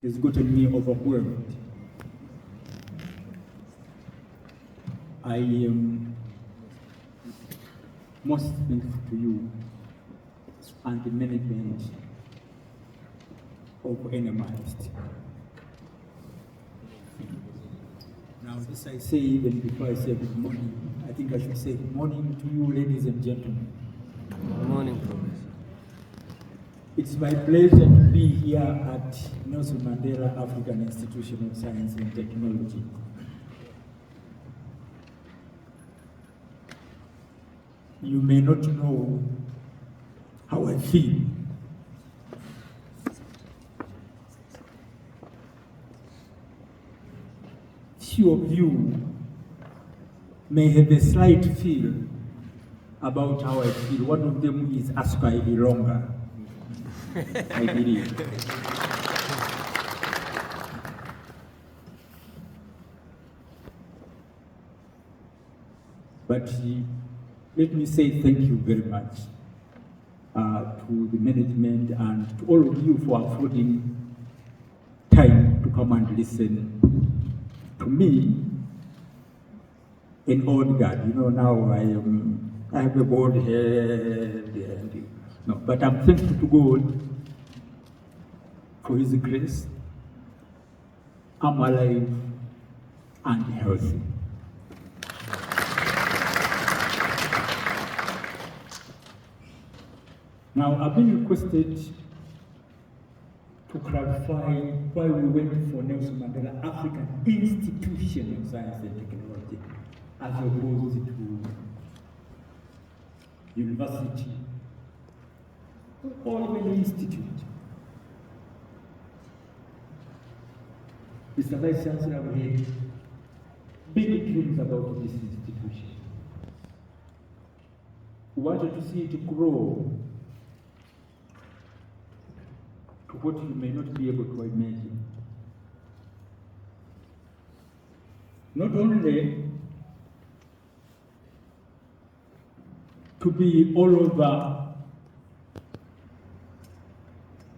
has gotten me overwhelmed. I am most thankful to you and the management of NM-AIST. Now, this I say even before I say good morning. I think I should say good morning to you, ladies and gentlemen. Good morning, Professor. It's my pleasure to be here at Nelson Mandela African Institution of Science and Technology. You may not know how I feel. Few of you may have a slight feel about how I feel. One of them is Prof.Hilonga, I believe. But let me say thank you very much to the management and to all of you for affording time to come and listen to me, an old guy. You know, now I have a bald head, but I'm thankful to God for His grace. I'm alive and healthy. Now, I've been requested to clarify why we went for Nelson Mandela African Institution of Science and Technology as opposed to university or even institute. Mr. Vice Chancellor, we had big dreams about this institution. We wanted to see it grow to what you may not be able to imagine. Not only to be all over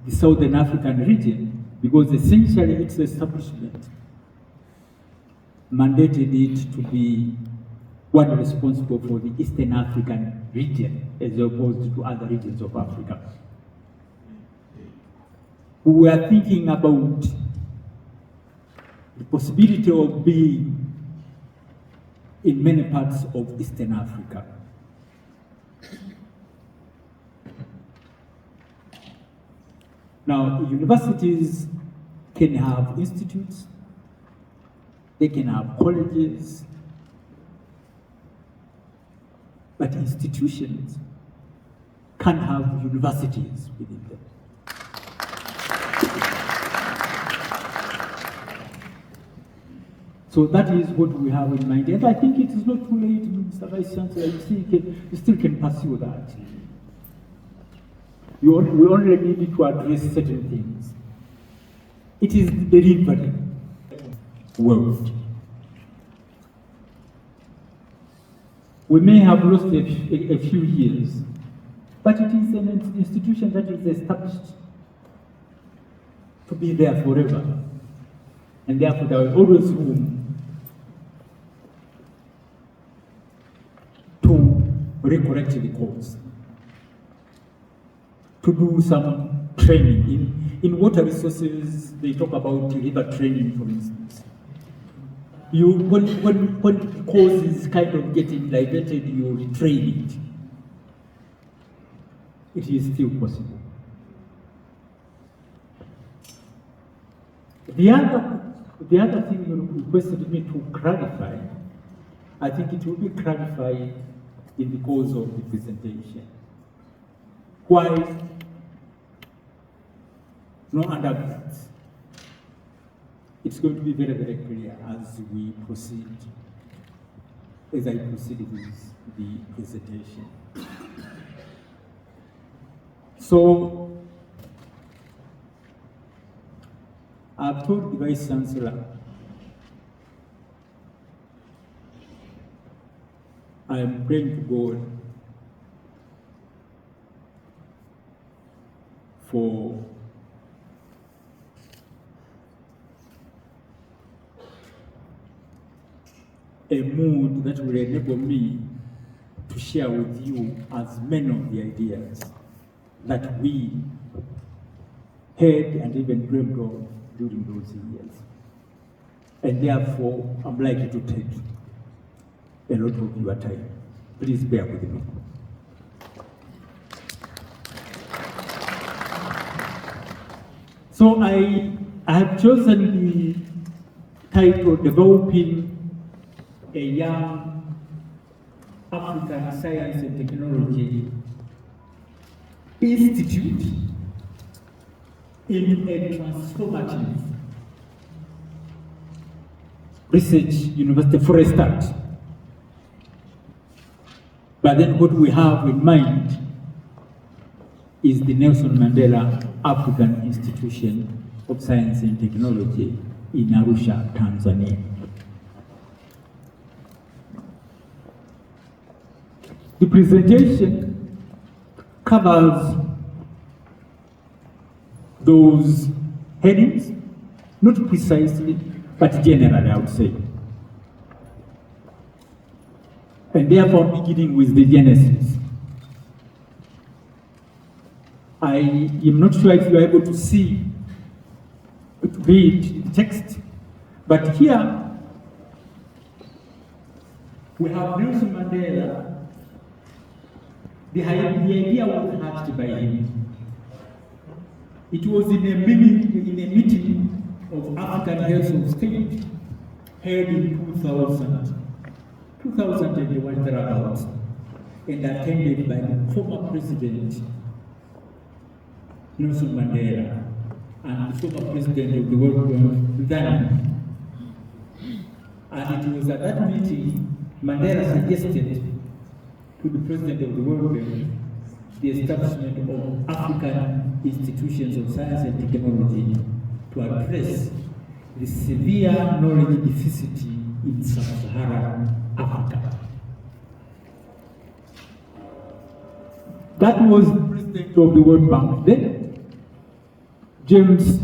the Southern African region, because essentially its establishment mandated it to be one responsible for the Eastern African region as opposed to other regions of Africa. We were thinking about the possibility of being in many parts of Eastern Africa. Now, universities can have institutes, they can have colleges, but institutions can have universities within them. So that is what we have in mind. And I think it is not too late, Mr. Vice Chancellor, you still can pursue that. We only need to address certain things. It is the delivery world. We may have lost a few years, but it is an institution that is established to be there forever. And therefore there is always room to recorrect the course, to do some training. In water resources, they talk about river training, for instance. When the course is kind of getting diverted, you retrain it. It is still possible. The other thing you requested me to clarify, I think it will be clarified in the course of the presentation. Why no undergrads? It's going to be very, very clear as we proceed, as I proceed with the presentation. So, I've told the Vice Chancellor I am praying to God for a mood that will enable me to share with you as many of the ideas that we had and even dreamed of during those years. And therefore, I'm likely to take a lot of your time. Please bear with me. So I have chosen the title, Developing a Young African Science and Technology Institute in a Transformative Research University for a start. But then what we have in mind is the Nelson Mandela African Institution of Science and Technology in Arusha, Tanzania. The presentation covers those headings, not precisely, but generally, I would say. And therefore, beginning with the genesis. I am not sure if you are able to see, to read the text, but here we have Nelson Mandela. The idea was hatched by him. It was in a meeting of African Heads of State held in 2001 thereabouts, and attended by the former president Nelson Mandela and the former president of the World Bank, Ghana. And it was at that meeting Mandela suggested to the president of the World Bank the establishment of African institutions of science and technology to address the severe knowledge deficit in sub-Saharan Africa. That was the president of the World Bank then, James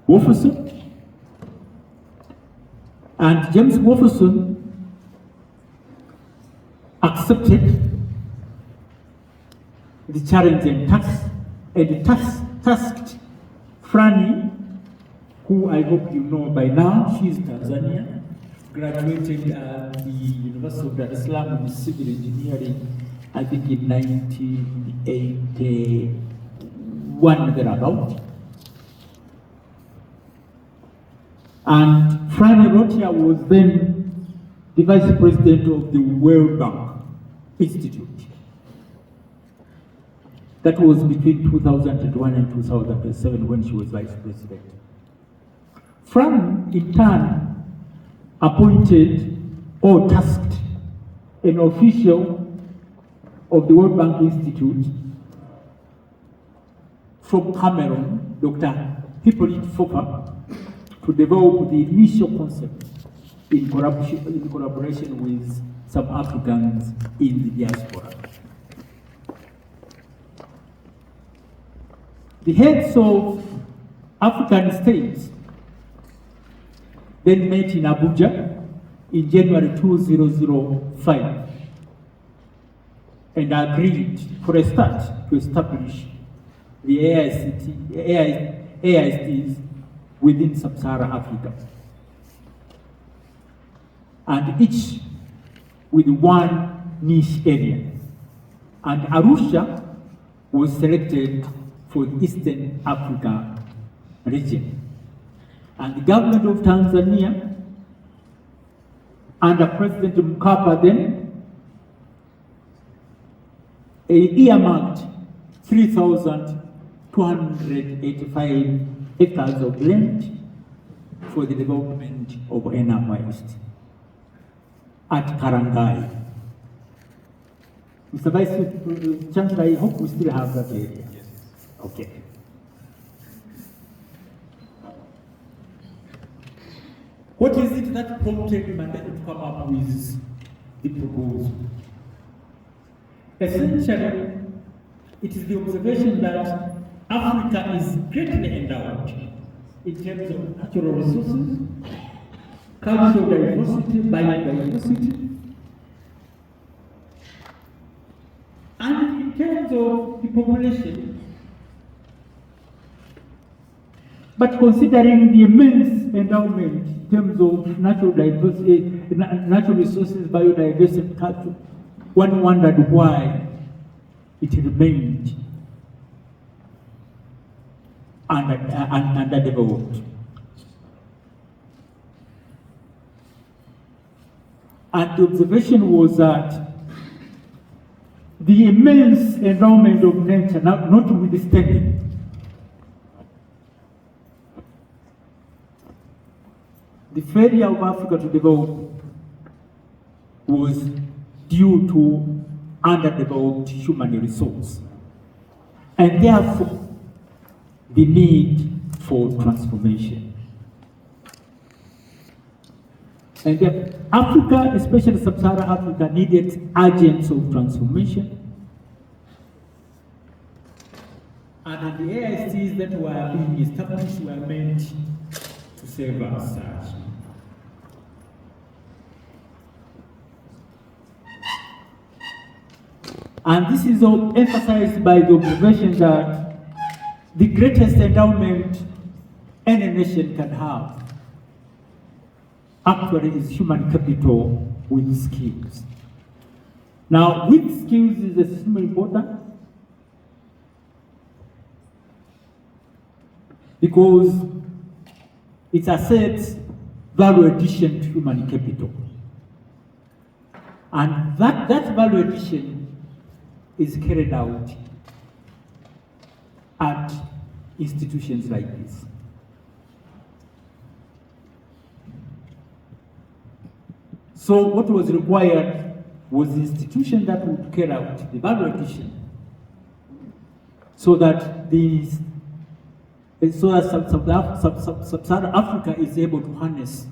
Wolferson. And James Wolferson accepted the challenge and tasked Franny, who I hope you know by now. She is Tanzania, graduated at the University of Dar es Salaam in civil engineering, I think in 1981 thereabout. And Franny Rotia was then the vice president of the World Bank Institute. That was between 2001 and 2007 when she was vice president. Franny, in turn, appointed or tasked an official of the World Bank Institute from Cameroon, Dr. Hippolyte Fofa, to develop the initial concept in collaboration with some Africans in the diaspora. The heads of African states then met in Abuja in January 2005 and agreed for a start to establish the AISTs within sub-Saharan Africa, and each with one niche area. And Arusha was selected for the Eastern Africa region. And the government of Tanzania, under President Mkapa then, earmarked 3,285 hectares of land for the development of NM-AIST at Karangai. Mr. Vice Chancellor, I hope we still have that area. Yes. Okay. What is it that prompted Mandela to come up with the proposal? Essentially, it is the observation that Africa is greatly endowed in terms of natural resources, cultural diversity, biodiversity. And in terms of the population, but considering the immense endowment in terms of natural diversity, natural resources, biodiversity, culture, one wondered why it remained underdeveloped. And the observation was that the immense endowment of nature, notwithstanding, the failure of Africa to develop was due to underdeveloped human resource, and therefore the need for transformation. And Africa, especially Sub-Saharan Africa, needed agents of transformation. And the AISTs that were being established were meant to serve as such. And this is all emphasized by the observation that the greatest endowment any nation can have actually is human capital with skills. Now, with skills is extremely important because it asserts value addition to human capital. And that value addition is carried out at institutions like this. So what was required was the institution that would carry out the value addition so that Sub-Saharan Africa is able to harness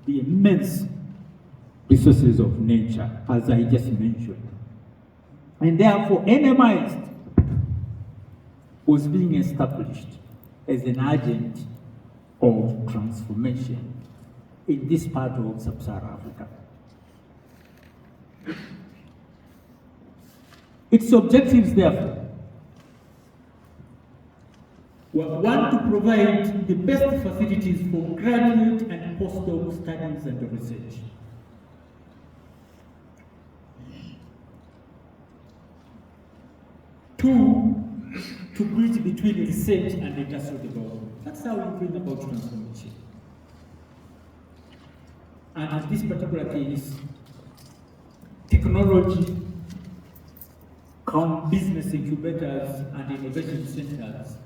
the immense resources of nature, as I just mentioned. And therefore, NM-AIST was being established as an agent of transformation in this part of Sub-Saharan Africa. Its objectives, therefore, were one, to provide the best facilities for graduate and postdoc studies and research. Two, to bridge between research and industrial development. That's how we bring about transformation. And in this particular case, technology, business incubators, and innovation centers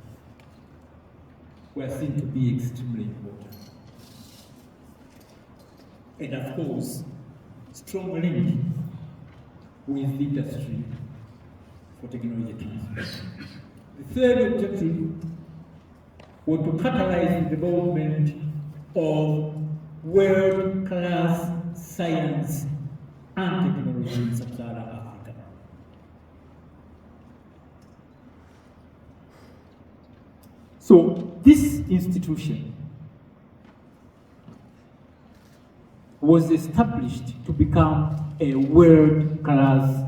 were seen to be extremely important. And of course, strong link with industry for technology transfer. The third objective was to catalyze the development of world-class science and technology in Sub-Saharan Africa. So this institution was established to become a world-class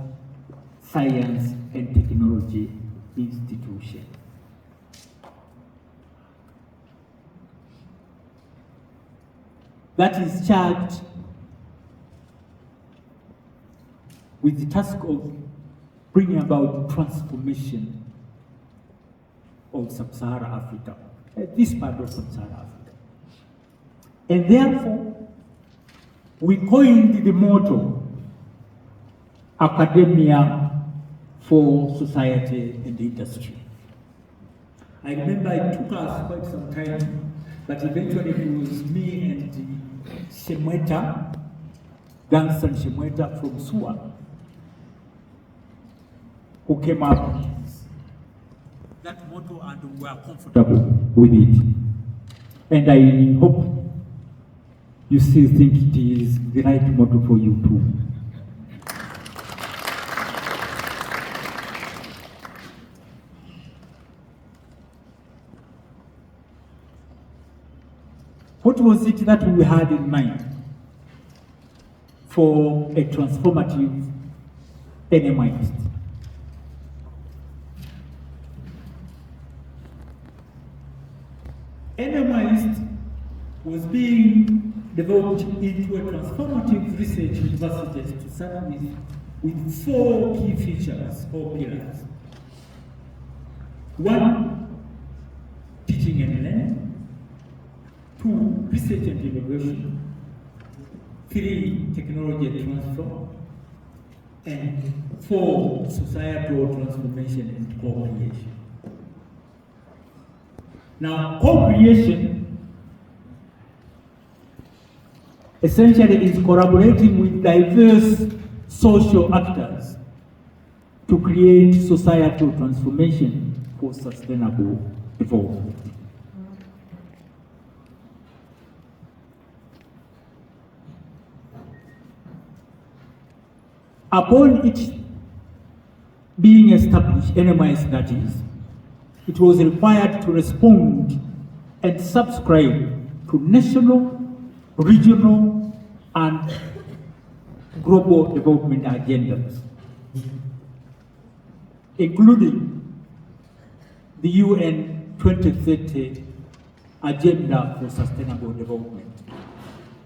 science and technology institution. That is charged with the task of bringing about transformation of Sub-Saharan Africa, this part of Sub-Saharan Africa. And therefore, we coined the motto, Academia for Society and Industry. I remember it took us quite some time, but eventually it was me and Shemweta, Danson Shemweta from SUA, who came up with that motto, and we were comfortable with it. And I hope you still think it is the right motto for you too. What was it that we had in mind? for a transformative NM-AIST. NM-AIST was being developed into a transformative research university to start with 4 key features or pillars. 1, teaching and learning. 2, research and innovation. 3, technology and transfer. And 4, societal transformation and co-creation. Now, co-creation essentially is collaborating with diverse social actors to create societal transformation for sustainable development. Upon it being established, NM-AIST that is, it was required to respond and subscribe to national, regional, and global development agendas, including the UN 2030 Agenda for Sustainable Development,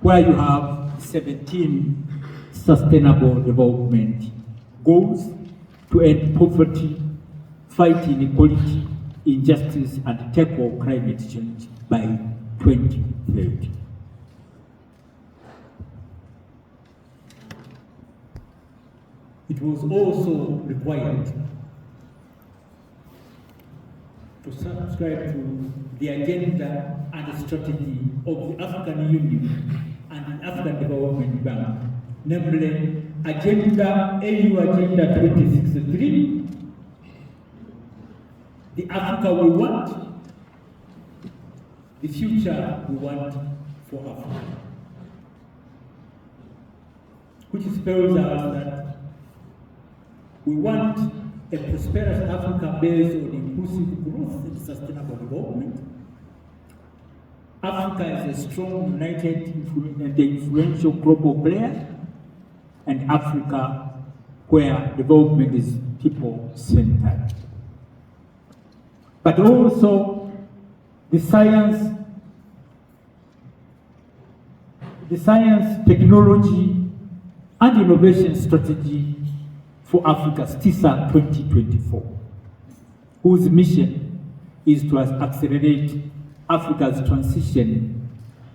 where you have 17 sustainable development goals to end poverty, fight inequality, injustice, and tackle climate change by 2030. It was also required to subscribe to the agenda and strategy of the African Union and the African Development Bank, namely AU Agenda 2063, the Africa we want, the future we want for Africa, which spells out that we want a prosperous Africa based on inclusive growth and sustainable development. Africa is a strong, united, and influential global player, and Africa where development is people-centered. But also the science, technology, and innovation strategy for Africa's TISA 2024, whose mission is to accelerate Africa's transition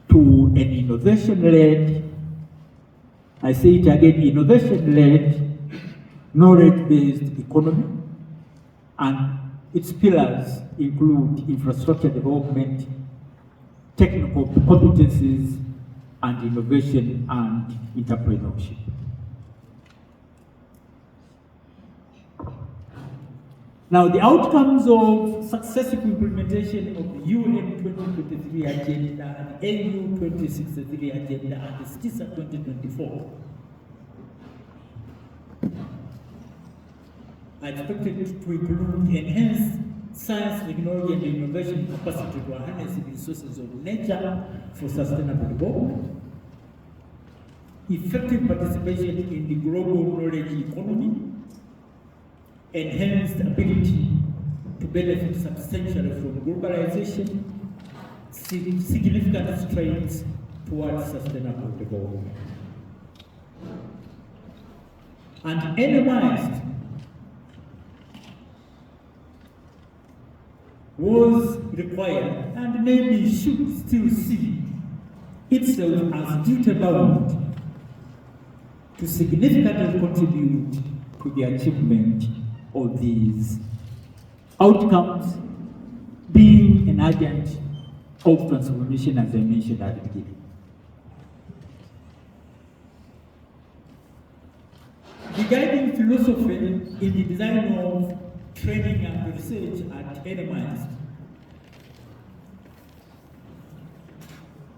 to an innovation-led, I say it again, innovation-led, knowledge-based economy, and its pillars include infrastructure development, technical competencies, and innovation and entrepreneurship. Now, the outcomes of successful implementation of the UN 2023 Agenda and AU 2063 Agenda and the TISA 2024 are expected to include enhanced science, technology, and innovation capacity to harness the resources of nature for sustainable development, effective participation in the global knowledge economy, enhanced ability to benefit substantially from globalization, significant strides towards sustainable development. And NM-AIST was required and maybe should still see itself as duty-bound to significantly contribute to the achievement of these outcomes, being an agent of transformation, as I mentioned at the beginning. The guiding philosophy in the design of training and research at NM-AIST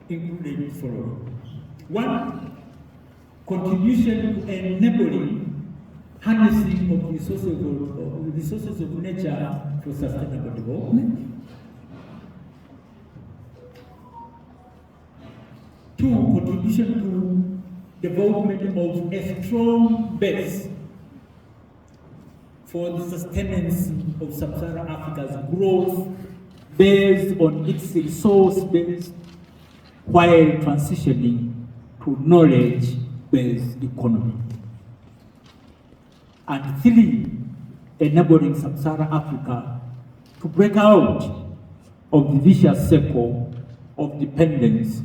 included the following. 1, contribution to enabling harnessing of resources of nature for sustainable development. 2, contribution development of a strong base for the sustenance of Sub-Saharan Africa's growth based on its resource base while transitioning to knowledge-based economy. And 3, enabling Sub-Saharan Africa to break out of the vicious circle of dependence,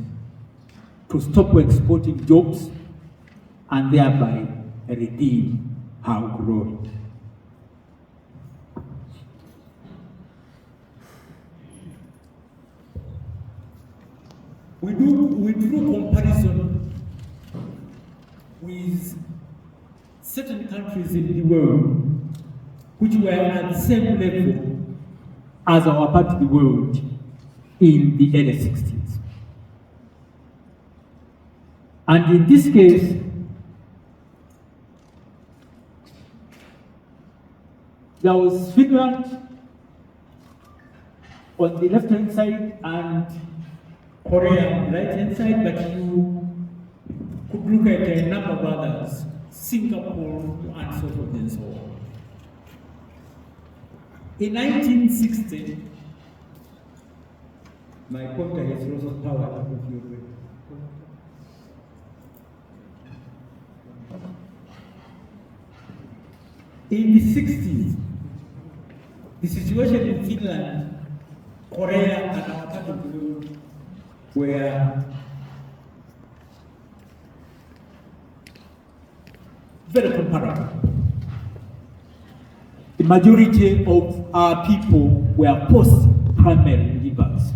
to stop exporting jobs and thereby redeem her glory. We drew comparison with certain countries in the world which were at the same level as our part of the world in the early 60s. And in this case, there was Finland on the left-hand side and Korea on the right-hand side, but you could look at a number of others, Singapore and so forth and so on. In 1960, my pointer has lost power. In the 60s, the situation in Finland, Korea, and our part of the world were very comparable. The majority of our people were post-primary livers.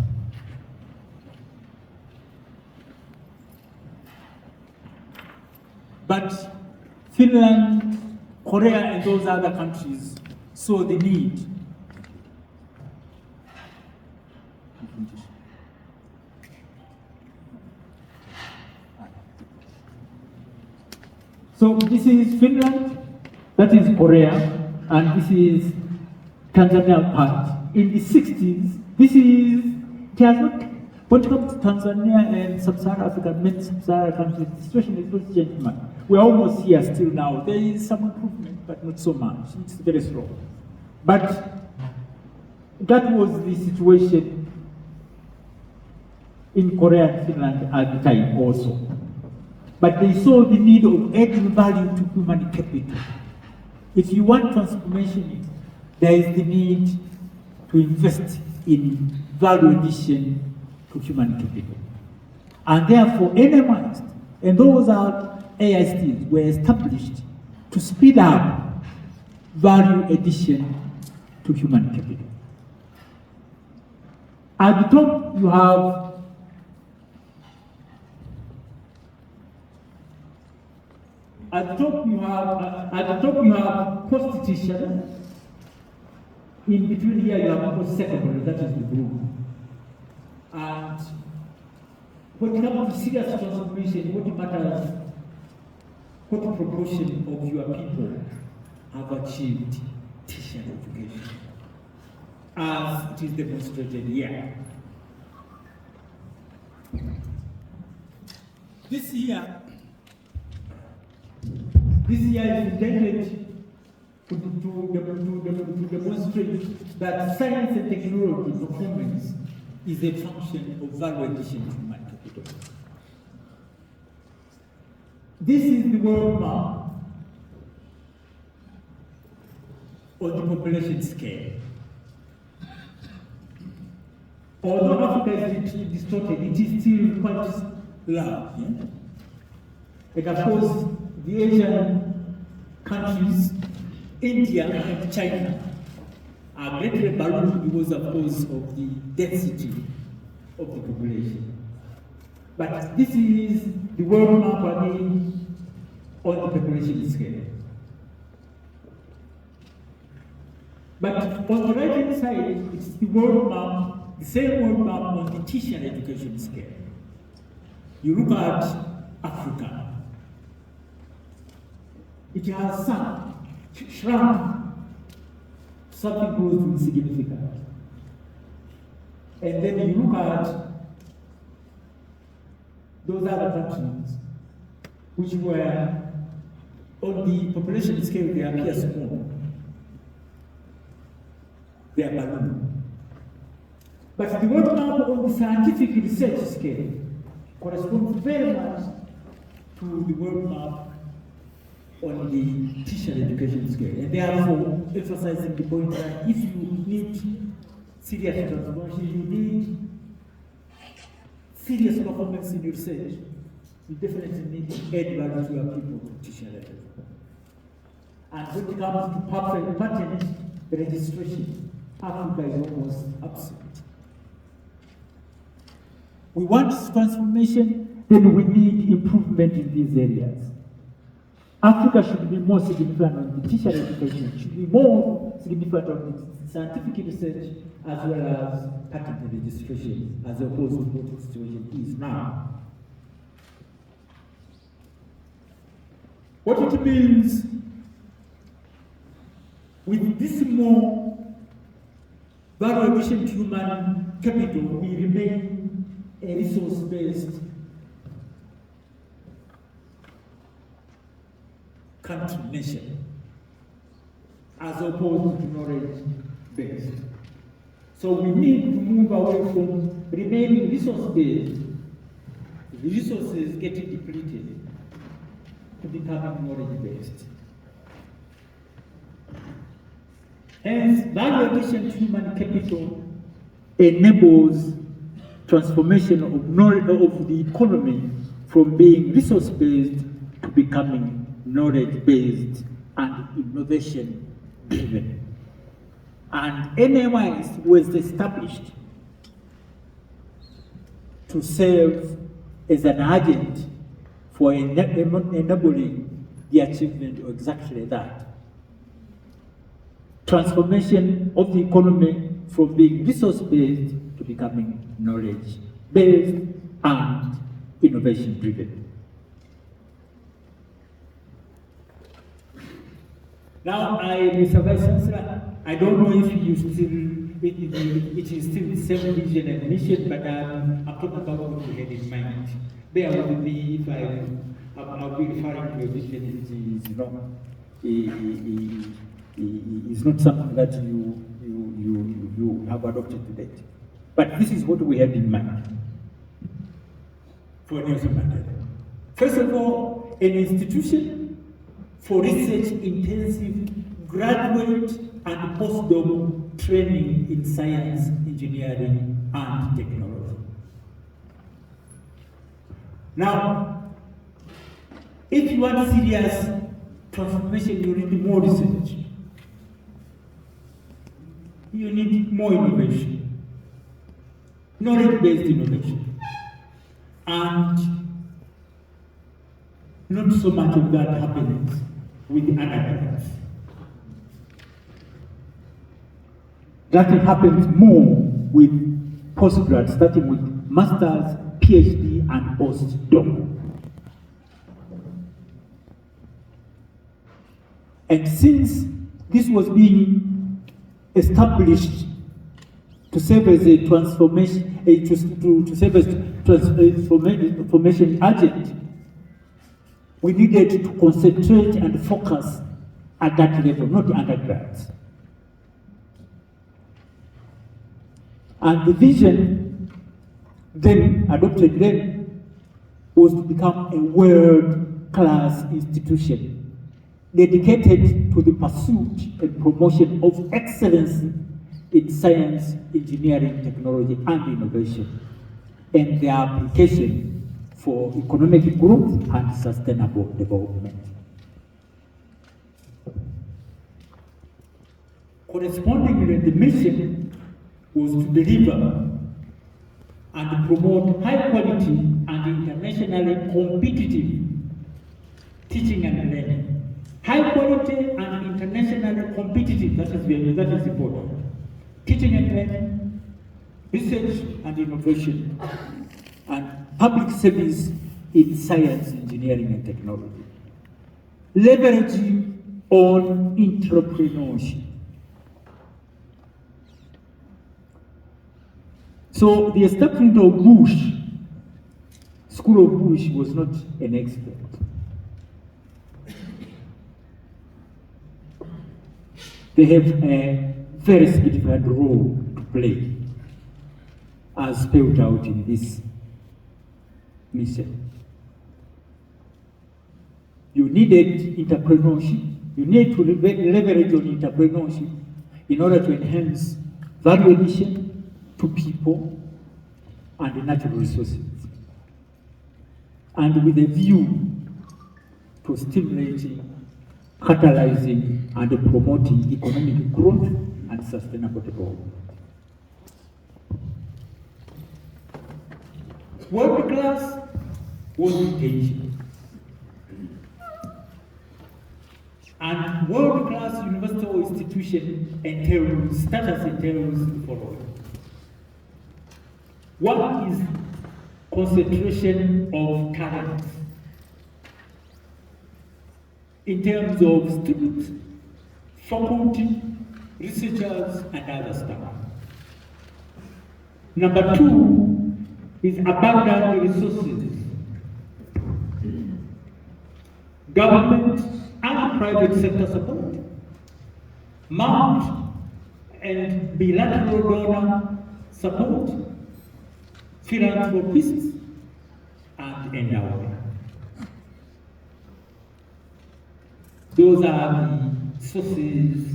But Finland, Korea, and those other countries saw the need So this is Finland, that is Korea, and this is Tanzania part. In the 60s, this is, it has not, when it comes to Tanzania and Sub-Saharan Africa, many Sub-Saharan countries, the situation has not changed much. We're almost here still now. There is some improvement, but not so much. It's very slow. But that was the situation in Korea and Finland at the time also. But they saw the need of adding value to human capital. If you want transformation, there is the need to invest in value addition to human capital. And therefore, NM-AIST and those are AISTs were established to speed up value addition to human capital. At the top, you have At the top you have post-tertiary. In between here you have post-secondary, that is the blue. And when it comes to serious transformation, what matters, what proportion of your people have achieved tertiary education, as it is demonstrated here. This year is intended to demonstrate that science and technology performance is a function of value addition to human capital. This is the world map on the population scale. Although Africa is distorted, it is still quite large. Yeah? And of course, the Asian countries, India and China, are greatly ballooned because, of course, of the density of the population. But this is the world map again on the population scale. But on the right-hand side, it's the world map, the same world map on the tertiary education scale. You look at Africa. It has shrunk, something close to insignificant. And then you look at those other countries, which were on the population scale, they appear small. They are balloon. But the roadmap on the scientific research scale corresponds very much to the roadmap on the tertiary education scale, and therefore emphasizing the point that if you need serious transformation, you need serious performance in research, you definitely need to add value to your people to tertiary level. And when it comes to patent registration, Africa is almost absent. We want transformation, then we need improvement in these areas. Africa should be more significant on the tertiary education, should be more significant on the scientific research as well as patent registration, as opposed to what the situation is now. What it means, with this more value-efficient human capital, we remain a resource-based country, nation, as opposed to knowledge-based. So we need to move away from remaining resource-based, the resources getting depleted, to becoming knowledge-based. Hence, value-efficient human capital enables transformation of the economy from being resource-based to becoming knowledge-based and innovation-driven. And NM-AIST was established to serve as an agent for enabling the achievement of exactly that. Transformation of the economy from being resource-based to becoming knowledge-based and innovation-driven. Now, Mr. Vice Chancellor, I don't know if you still, it is still the same vision and mission, but I'm talking about what you had in mind. Bear with me if I'll be referring to a vision is not something that you have adopted to date. But this is what we had in mind for Nelson Mandela. First of all, an institution for research-intensive graduate and postdoc training in science, engineering, and technology. Now, if you want serious transformation, you need more research. You need more innovation, knowledge-based innovation, and not so much of that happens with the undergrads. That happens more with postgrads, starting with masters, PhD, and postdoc. And since this was being established to serve as a transformation, to serve as transformation agent, we needed to concentrate and focus at that level, not the undergrads. And the vision then adopted then was to become a world-class institution dedicated to the pursuit and promotion of excellence in science, engineering, technology, and innovation, and their application for economic growth and sustainable development. Correspondingly, the mission was to deliver and promote high quality and internationally competitive teaching and learning. High quality and internationally competitive, that is important. Teaching and learning, research and innovation, and public service in science, engineering, and technology. Leveraging on entrepreneurship. So the establishment of Bush, School of Bush, was not an expert. they have a very significant role to play, as spelled out in this mission. You needed entrepreneurship. You need to leverage on entrepreneurship in order to enhance value addition to people and natural resources, and with a view to stimulating, catalyzing, and promoting economic growth and sustainable development. World class was intention. And world-class university or institution entails, status entails the following. One is concentration of talent in terms of students, faculty, researchers, and other staff. Number two is abundant resources. Government and private sector support, multi and bilateral donor support, philanthropists, and endowment. Those are the sources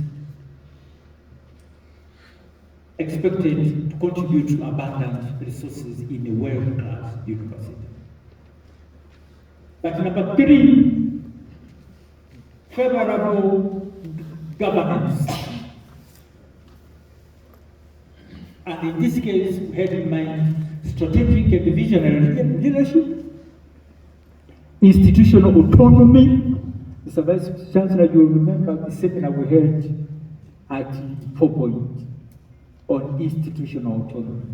expected to contribute to abundant resources in a world-class university. But number three, favorable governance. And in this case, we had in mind strategic and visionary leadership, institutional autonomy. Mr. Vice Chancellor, you will remember the seminar we held at 4 Point on institutional autonomy.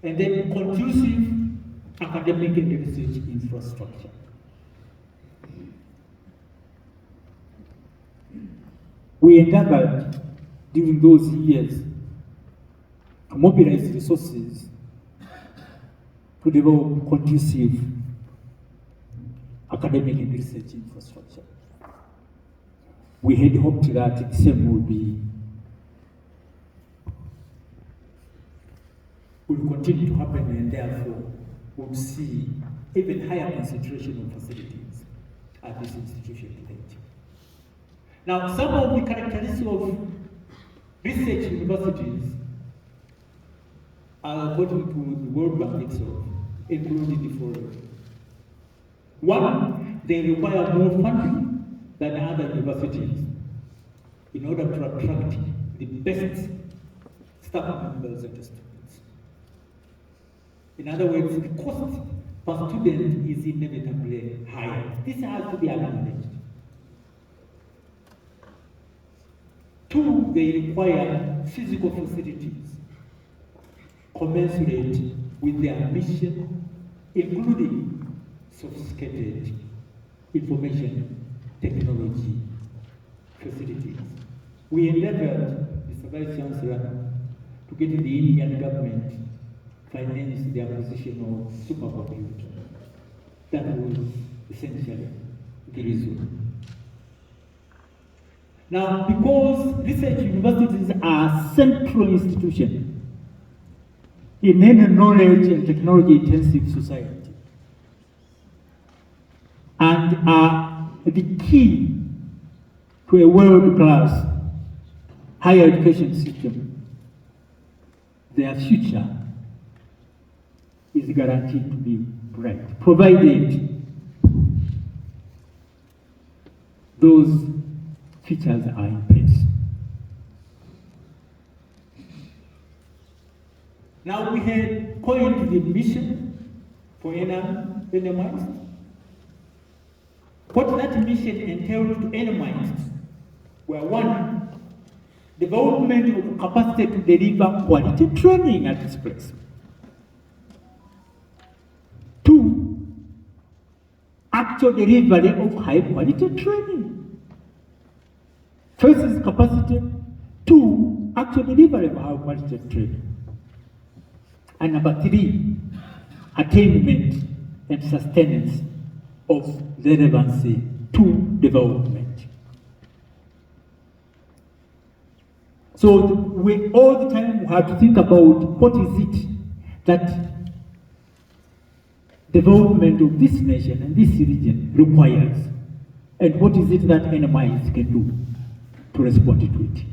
And then conducive academic and research infrastructure. We endeavored during those years to mobilize resources to develop conducive academic and research infrastructure. We had hoped that the same would continue to happen, and therefore would see even higher concentration of facilities at this institution today. Now, some of the characteristics of research universities are, according to the World Bank itself, including the following. One, they require more funding than other universities in order to attract the best staff members and students. In other words, the cost per student is inevitably higher. This has to be acknowledged. Two, they require physical facilities commensurate with their mission, including sophisticated information technology facilities. We endeavored, Mr. Vice Chancellor, to get the Indian government finance the acquisition of supercomputer. That was essentially the reason. Now, because research universities are central institutions in any knowledge and technology-intensive society, and are the key to a world-class higher education system, their future is guaranteed to be bright, provided those features are in place. Now we had coined the mission for NM-AIST. What that mission entailed to NM-AIST were: one, development of capacity to deliver quality training at this place. Two, actual delivery of high quality training. First is capacity. Two, actual delivery of high quality training. And number three, attainment and sustenance of relevancy to development. So we all the time have to think about what is it that development of this nation and this region requires, and what is it that NM-AIST can do to respond to it.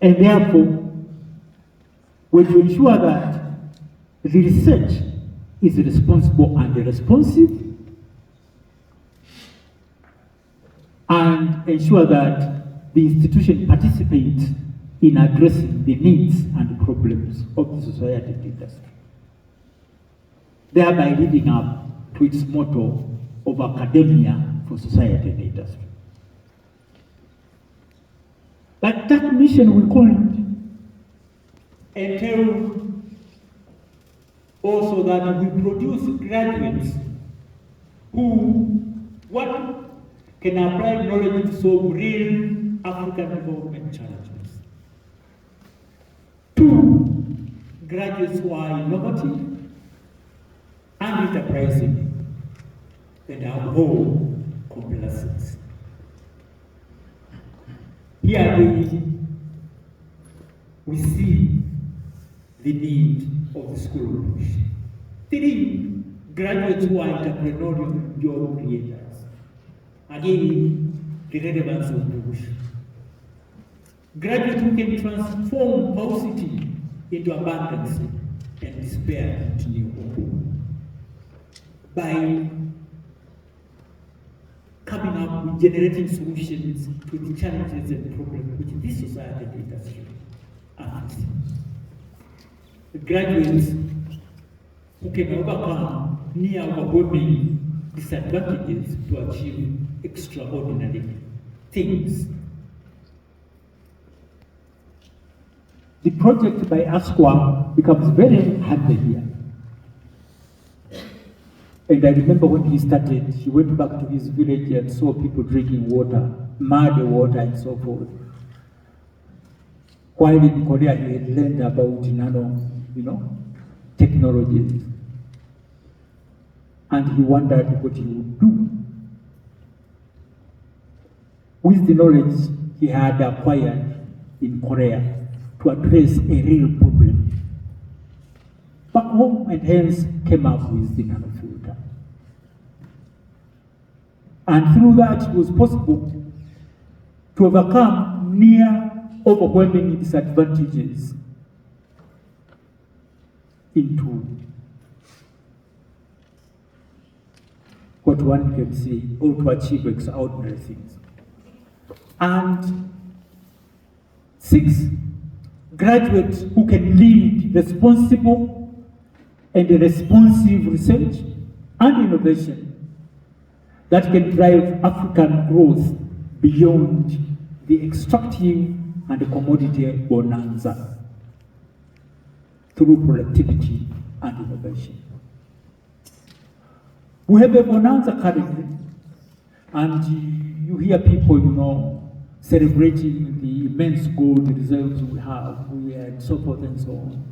And therefore, we to ensure that the research is responsible and responsive, and ensure that the institution participates in addressing the needs and problems of the society and industry, thereby living up to its motto of academia for society and industry. But that mission we call it entails also that we produce graduates who, one, can apply knowledge to solve real African development challenges. Two, graduates who are innovative and enterprising and above complacency. Here we see the need of the school of Bush. Three, graduates who are entrepreneurial job creators. Again, the relevance of Bush. Graduates who can transform paucity into abundance and despair into new hope by coming up with generating solutions to the challenges and problems which this society and industry are facing. Graduates who can overcome near overwhelming disadvantages to achieve extraordinary things. The project by ASQA becomes very handy here. And I remember when he started, he went back to his village and saw people drinking water, muddy water and so forth. While in Korea he had learned about technologies. And he wondered what he would do with the knowledge he had acquired in Korea to address a real problem back home, and hence came up with the nanofilter. And through that it was possible to overcome near overwhelming disadvantages into what one can say, or to achieve extraordinary things. And 6, graduates who can lead responsible and responsive research and innovation that can drive African growth beyond the extractive and commodity bonanza through productivity and innovation. We have a bonanza currently, and you hear people, celebrating the immense gold reserves we have, and so forth and so on.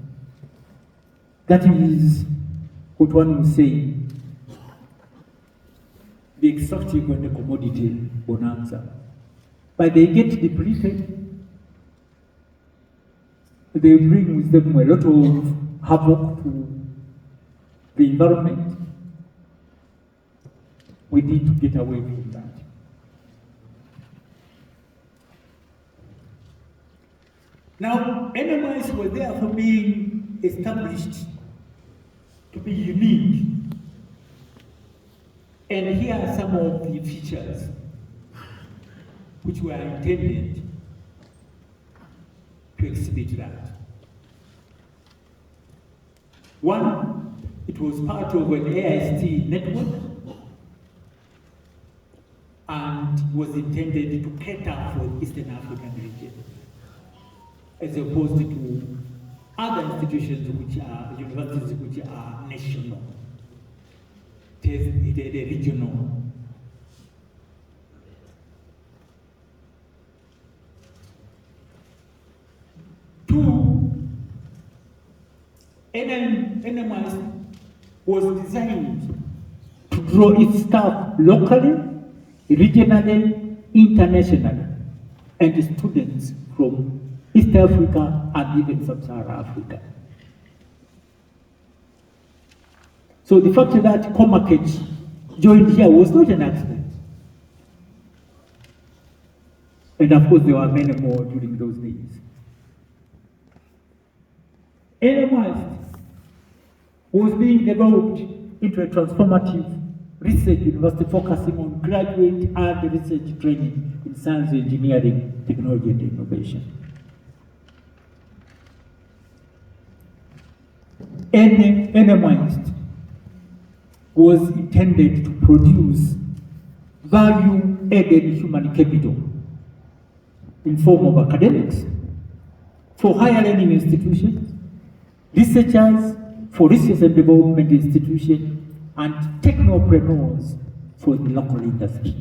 That is what one will say, the extractive and the commodity bonanza. But they get depleted, they bring with them a lot of havoc to the environment. We need to get away from that. Now, NM-AIST were therefore being established to be unique. And here are some of the features which were intended to exhibit that. One, it was part of an AIST network and was intended to cater for the Eastern African region, as opposed to other institutions which are universities which are national. It is a regional. Two, NM-AIST was designed to draw its staff locally, regionally, internationally, and students from East Africa and even Sub-Saharan Africa. So the fact that Comarket joined here was not an accident. And of course, there were many more during those days. NM-AIST was being developed into a transformative research university focusing on graduate and research training in science, engineering, technology, and innovation. NM-AIST was intended to produce value-added human capital in form of academics for higher learning institutions, researchers for research and development institutions, and technopreneurs for the local industry.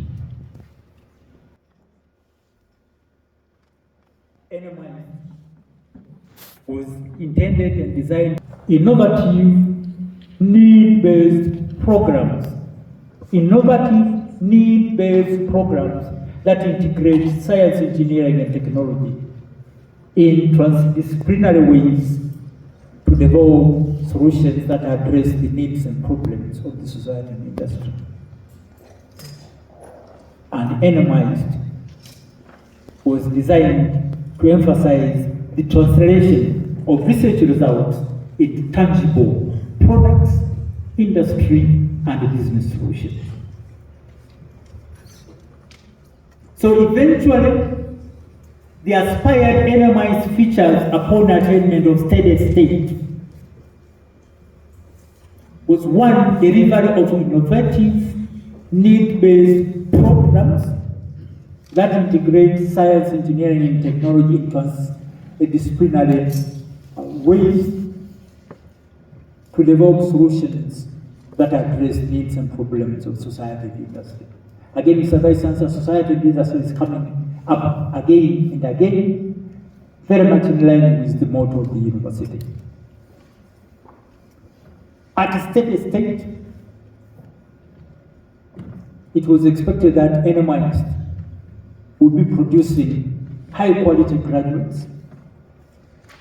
NM-AIST was intended and designed innovative, need-based programs that integrate science, engineering, and technology in transdisciplinary ways to develop solutions that address the needs and problems of the society and industry. And NM-AIST was designed to emphasize the translation of research results into tangible products, industry, and business solutions. So eventually, the aspired NM-AIST features upon attainment of steady state was one, delivery of innovative, need-based programs that integrate science, engineering, and technology in transdisciplinary ways to develop solutions that address needs and problems of society and industry. Again, Mr. Vice Chancellor, society and industry is coming up again and again, very much in line with the motto of the university. At a steady state, it was expected that NM-AIST would be producing high-quality graduates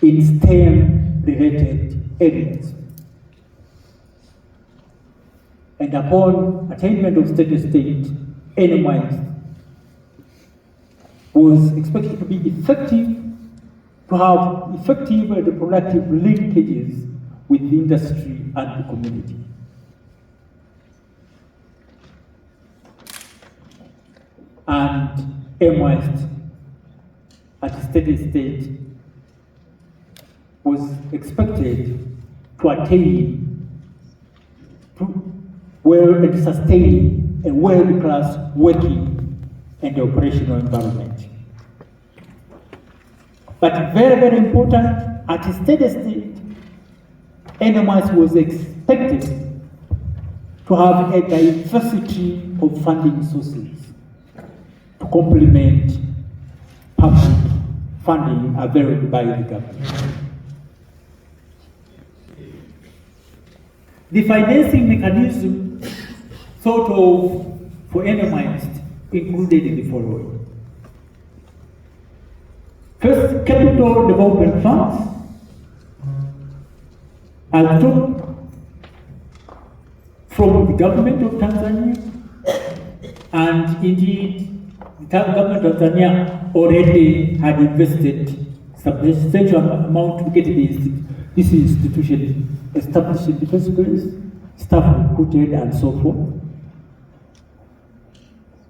in STEM-related areas. And upon attainment of steady state, NM-AIST was expected to be effective, to have effective and productive linkages with the industry and the community. And NM-AIST at a steady state was expected to attain to well and sustain a world-class working and operational environment. But very, very important, at a steady state, NM-AIST was expected to have a diversity of funding sources to complement public funding available by the government. The financing mechanism thought of for NM-AIST included the following. First, capital development funds, from the government of Tanzania, and indeed the government of Tanzania already had invested substantial amount to get this institution established in the first place, staff recruited and so forth.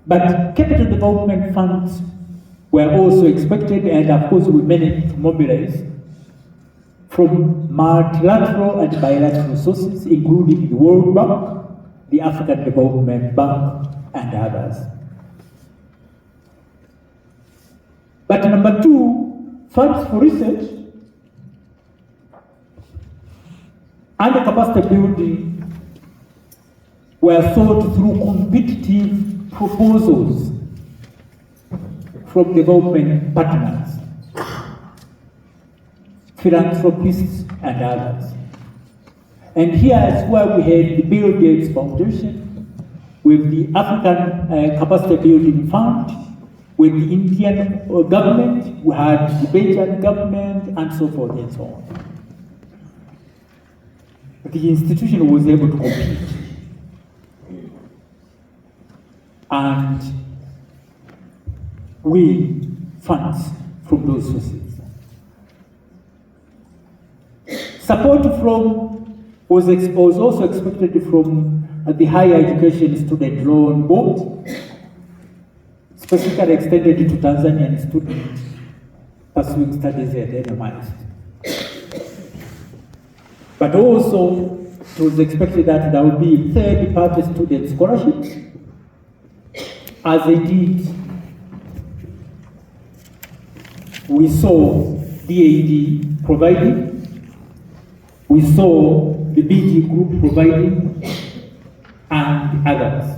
But capital development funds were also expected, and of course we managed to mobilize from multilateral and bilateral sources, including the World Bank, the African Development Bank, and others. But number two, funds for research and capacity building were sought through competitive proposals from development partners, philanthropists, and others. And here is where we had the Bill Gates Foundation with the African Capacity Building Fund with the Indian government, we had the Belgian government, and so forth and so on. The institution was able to compete. And we funds from those sources. Support was also expected from the Higher Education Student Loan Board, specifically extended to Tanzanian students pursuing studies at NM-AIST. But also, it was expected that there would be third-party student scholarships, as indeed we saw DAD providing, we saw the BG group providing, and others.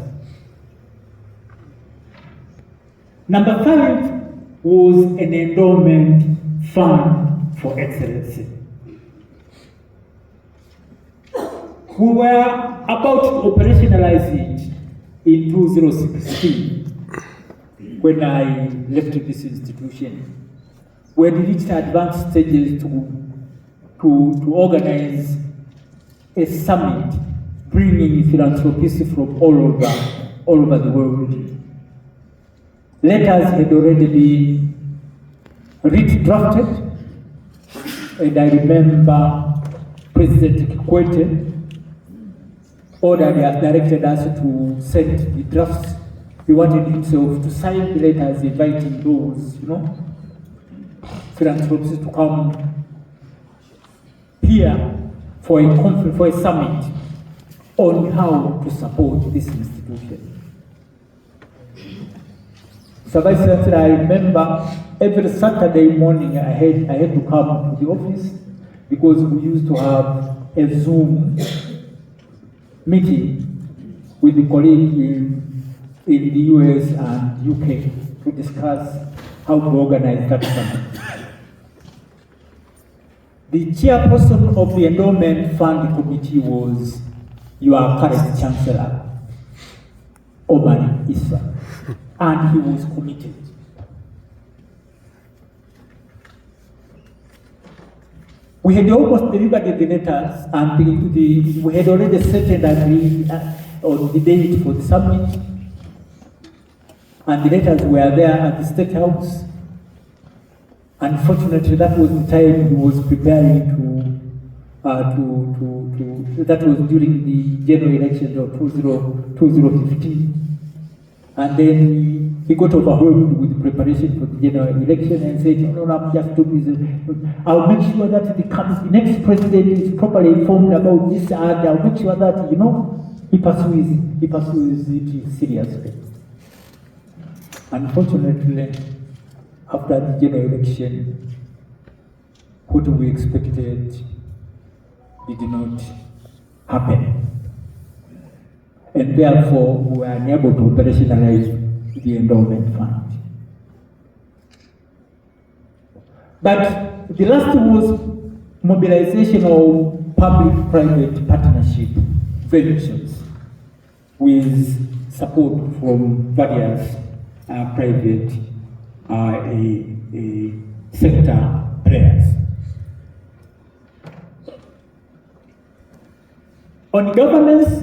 Number 5 was an endowment fund for excellency. We were about to operationalize it in 2016 when I left this institution. We had reached advanced stages to organize a summit bringing philanthropists from all over the world. Letters had already been drafted, and I remember President Kikwete directed us to send the drafts. He wanted himself to sign the letters inviting those, philanthropists to come here for a conference, for a summit on how to support this institution. So I remember every Saturday morning I had to come to the office because we used to have a Zoom meeting with the colleague in the US and UK to discuss how to organize that summit. The chairperson of the Endowment Fund Committee was your current Chancellor, Omar Issa, and he was committed. We had almost delivered the letters, and we had already set and agreed on the date for the summit, and the letters were there at the State House. Unfortunately, that was the time he was preparing that was during the general elections of 2015. And then he got overwhelmed with the preparation for the general election and said, no, I'm just too busy. I'll make sure that the next president is properly informed about this, and I'll make sure that, he pursues it seriously. Unfortunately, after the general election, what we expected did not happen. And therefore, we were unable to operationalize the endowment fund. But the last was mobilization of public-private partnership ventures with support from various private sector players. On governance,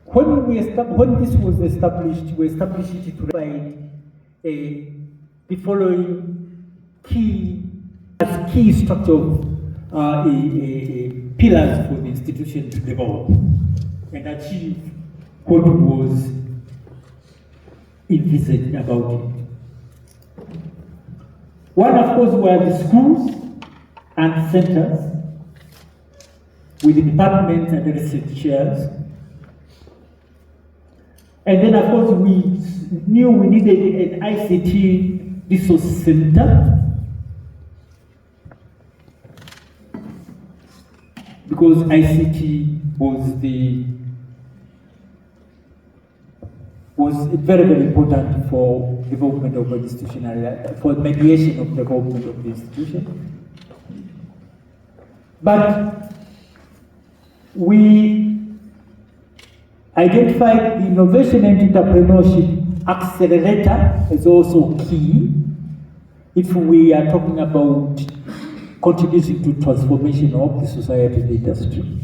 when this was established, we established it to provide the following key structure pillars for the institution to develop and achieve what was envisaged about it. One, of course, were the schools and centers with the departments and the research chairs. And then, of course, we knew we needed an ICT resource center because ICT was very, very important for development of the institutional, for mediation of development of the institution. But we identified the innovation and entrepreneurship accelerator is also key if we are talking about contributing to transformation of the society and the industry.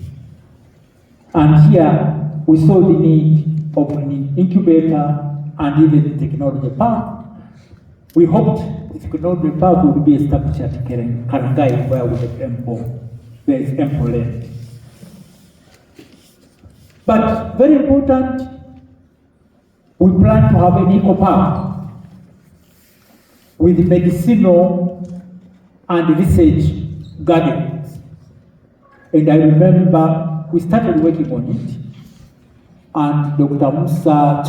And here we saw the need of an incubator and even technology park. We hoped the technology park would be established at Karangai, where we have M4. There is M4 land. But very important, we plan to have an eco park with medicinal and research gardens. And I remember we started working on it, and Dr. Musa